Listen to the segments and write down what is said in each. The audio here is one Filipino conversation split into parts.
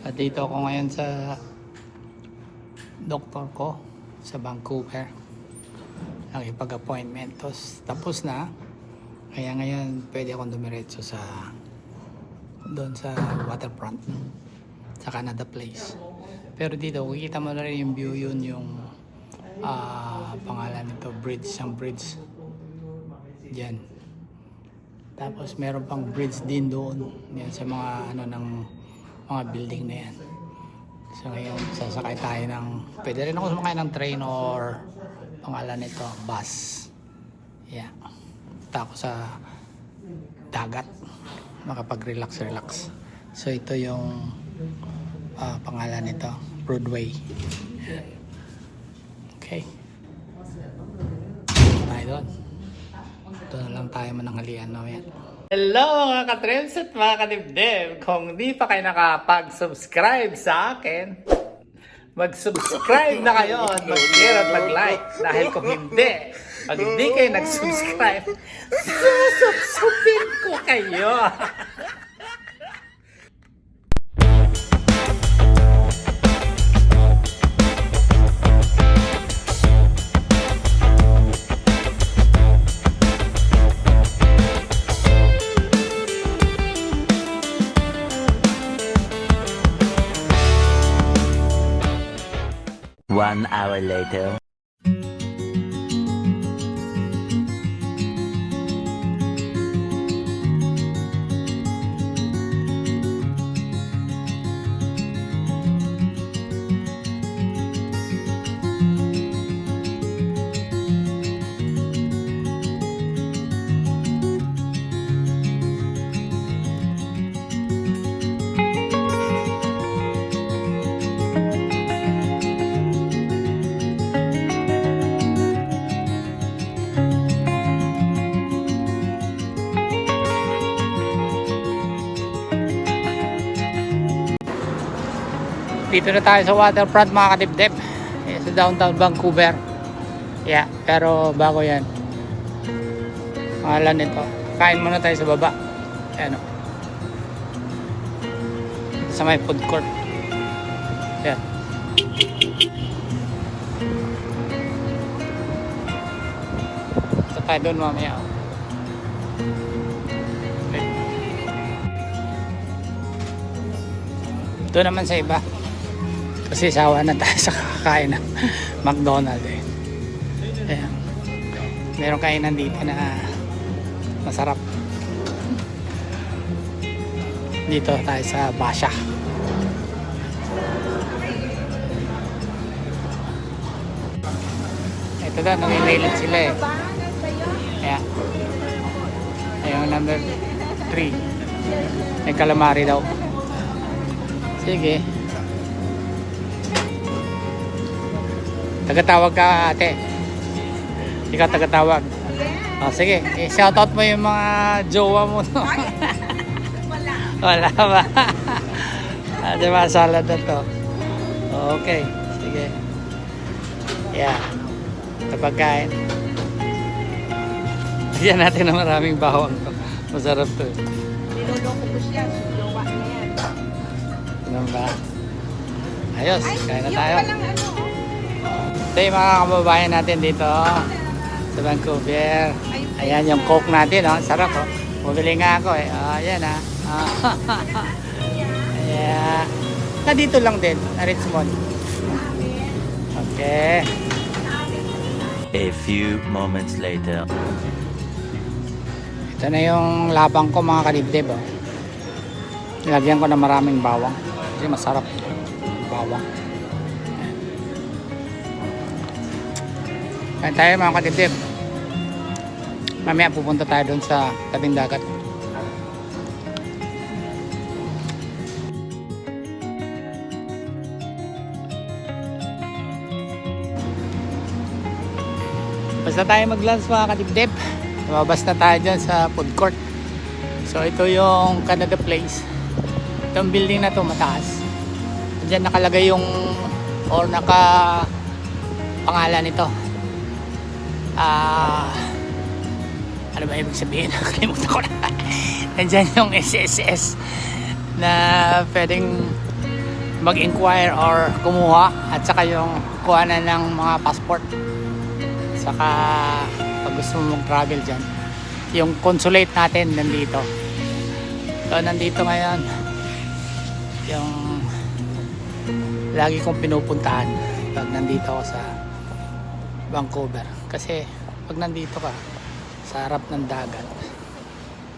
At dito ako ngayon sa doktor ko sa Vancouver. Nakipag-appointment. Tapos na. Kaya ngayon pwede akong dumiretso doon sa waterfront sa Canada Place. Pero dito kikita mo na rin yung view, yun yung pangalan nito, bridge, isang bridge dyan. Tapos meron pang bridge din doon yan sa mga ng mga building na yan. So ngayon sasakay tayo ng, pwede rin ako sumakay ng train or pangalan nito, bus. Yeah. Punta ako sa dagat, makapag-relax. So ito yung pangalan nito, Broadway. Okay. Tayo doon. Doon na lang tayo mananghalian mamaya. Hello mga ka-trims at mga kadibdib. Kung di pa kayo nakapag-subscribe sa akin, mag-subscribe na kayo at mag-share at mag-like. Dahil kung hindi, pag hindi kayo nag-subscribe, susubsubin ko kayo. One hour later. Dito na tayo sa waterfront mga kadibdib, sa downtown Vancouver. Yeah, pero bago yan, pangalan nito, kain muna tayo sa baba. Ayan o, sa may food court. Yan. Ito tayo doon mamaya. Okay. Ito naman sa iba, kasi sawa na tayo sa kakain ng McDonald's eh. Ayan. Meron kainan dito na masarap. Dito tayo sa Basha. Ito daw, nanginailit sila eh. Ayan. Ayan, number 3. May calamari daw. Sige. Tagatawag ka ate. Ikaw tagatawag. Oh, sige, shoutout mo yung mga jowa mo. No? Wala ba? Diba, salad na to. Okay, sige. Yeah. Ito pagkain. Bigyan natin na maraming bawang to. Masarap to. Niloloko ko siya. Jowa na yan. Ano ba? Ayos, kain na tayo. Yung palang ano. Ito yung mga kababayan natin dito sa Vancouver. Ayan yung Coke natin, oh. Sarap, oh. Bumili nga ako eh. Ayan ah. Ayan. Dito lang din, na Richmond. Okay. A few moments later. Ito na yung labang ko mga kadibdib, oh. Nilagyan ko na maraming bawang. Kasi masarap bawang. Kain tayo mga kadibdib. Mamaya pupunta tayo doon sa tabing dagat. Basta tayo mag-lunch mga kadibdib. Lumabas na tayo dyan sa food court. So ito yung Canada Place. Itong building na to mataas. Diyan nakalagay yung or naka pangalan nito. Ano ba ibig sabihin? Nakalimutan ko na. Nandyan yung SSS na pwedeng mag-inquire or kumuha, at saka yung kuhanan ng mga passport. Saka pag gusto mo mag-travel dyan, yung consulate natin nandito. So nandito ngayon yung lagi kong pinupuntahan pag nandito ako sa Vancouver, kasi pag nandito ka sa harap ng dagat,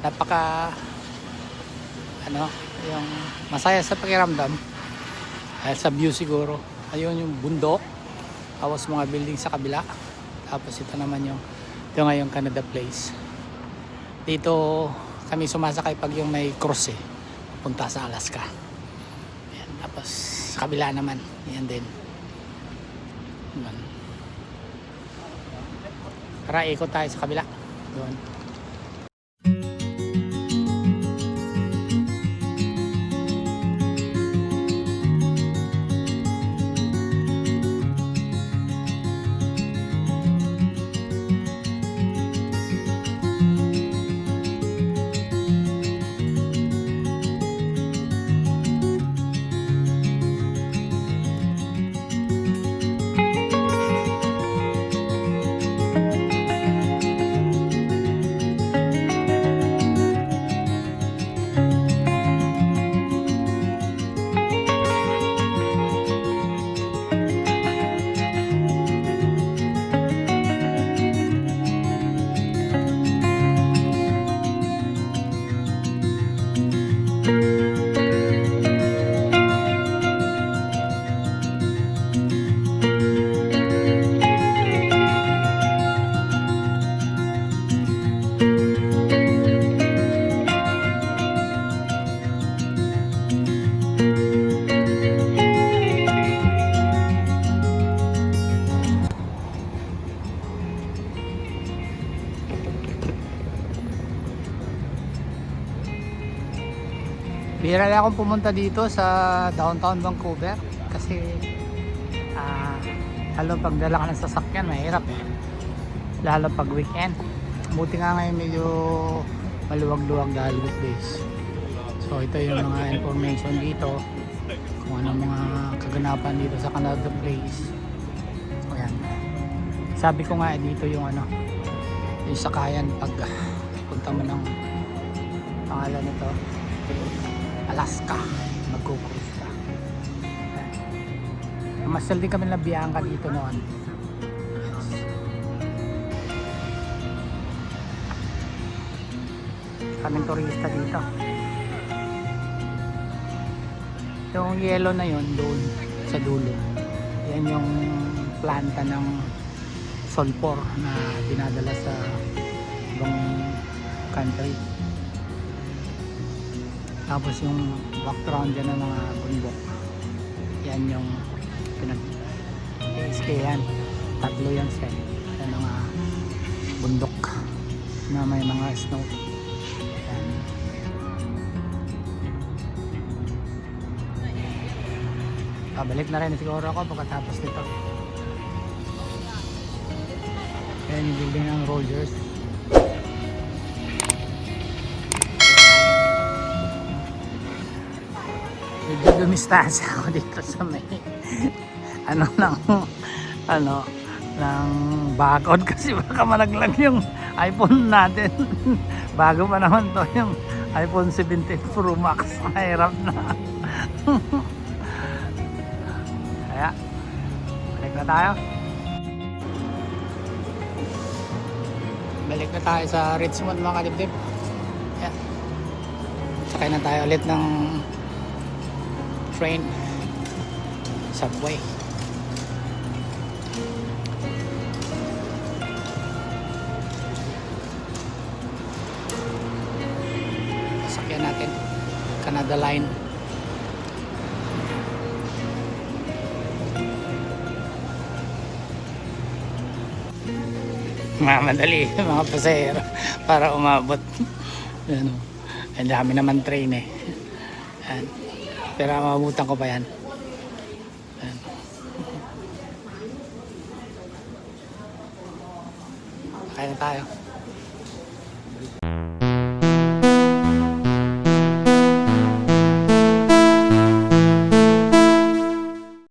napaka yung masaya sa pakiramdam dahil sa view siguro. Ayun yung bundok, tapos mga building sa kabila, tapos ito naman yung ngayong Canada Place. Dito kami sumasakay pag yung may cruise punta sa Alaska. Ayan, tapos sa kabila naman yan din. Ayan. Tara, ikot tayo sa kabila doon. Bihira lang akong pumunta dito sa downtown Vancouver kasi lalo pag dala ka ng sasakyan mahirap lalo pag weekend. Buti nga ngayon medyo maluwag-luwag dahil weekdays. So ito yung mga information dito kung ano mga kaganapan dito sa Canada Place. Ayan. Sabi ko nga dito yung yung sakayan pag punta mo ng pangalan nito Alaska, magkukulis ka. Masal din kami na Bianca dito noon. Kaming turista dito. Yung yellow na yon doon sa dulo, yan yung planta ng sulfur na dinadala sa ibang country. Tapos yung background dyan ng mga bundok, yan yung pinag-i-skihan. Tatlo yan siya, yan mga bundok na may mga snow. Yan. Pabalik na rin siguro ako pagkatapos nito. Yan yung building ng Rogers. Medyo dumistansya ako dito sa may ng bakod kasi baka malaglag yung iPhone natin. Bago pa naman to yung iPhone 17 Pro Max. Mahirap na. Kaya balik na tayo. Balik na tayo sa Richmond mga kadibdib. Ayan. Sakay na tayo ulit ng train, subway. Sasakyan natin Canada Line. Mamadali mga pasahero para umabot. Ang dami naman train Ayan. Pero mabutan ko pa yan. Ayan. Kaya na tayo.